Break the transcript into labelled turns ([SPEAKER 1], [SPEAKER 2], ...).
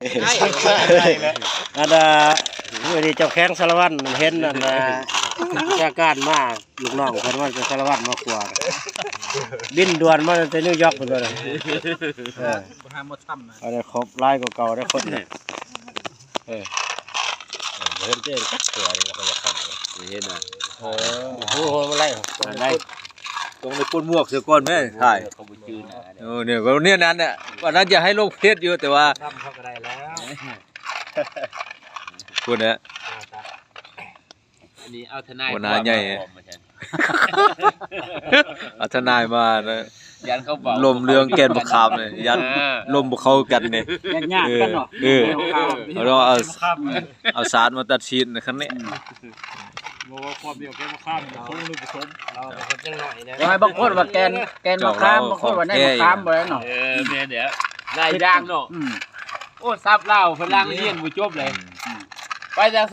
[SPEAKER 1] อันมื้อนี้เจ้าแข้งสารวัตรเห็นอันจากการมาลูกน้องเพิ่นว่าจะสารวัตรมากว่าบินด่วนมาจากนิวยอร์กพุ่นว่า
[SPEAKER 2] บ่ห้ามบ่ช้ำนะ
[SPEAKER 1] อันนี้ครบหลายกว่าเก่าได้คนเนี่ยเห็นเจ๊จักตัวนี่แล้วก็อยากเข้าเห็นน่ะโอ้โหมันไล่ได้
[SPEAKER 3] ตรงในก้นหมวกเสือก้อนแม่ถ่ายเนี่ยก็เนี่ยนั้นเนี่ยวันนั้นจะให้ลงเพชรอยู่แต่ว่า
[SPEAKER 2] ทำเขาก็ได้แล้ว
[SPEAKER 3] คุณเนี่ย
[SPEAKER 4] อันนี้เอาทนาย
[SPEAKER 3] วันนั้นใหญ่เอาทนายมานะ
[SPEAKER 4] ยันเขาบอก
[SPEAKER 3] ลมเรื่องแกนบุกคามเลยยันลมบุกเข้ากันเนี่ย
[SPEAKER 2] ยากกันเนาะ
[SPEAKER 3] เราเอาสารมาตัดชิ้นนะครับเนี่ย
[SPEAKER 2] บ่ว่าความเดียวแค่บ่ข้ามเขาลูกผสมเราก็จังหน่อยนะ
[SPEAKER 5] ยังไงบางคนว่าแกนมะขามบางคนว่าได้มะขามบ่ได้เนาะ
[SPEAKER 4] เนี่ยเดี๋ยวได้ดังเนาะโอ้ซับเล่าฝรั่งเรียนบ่จบเลยไปจาก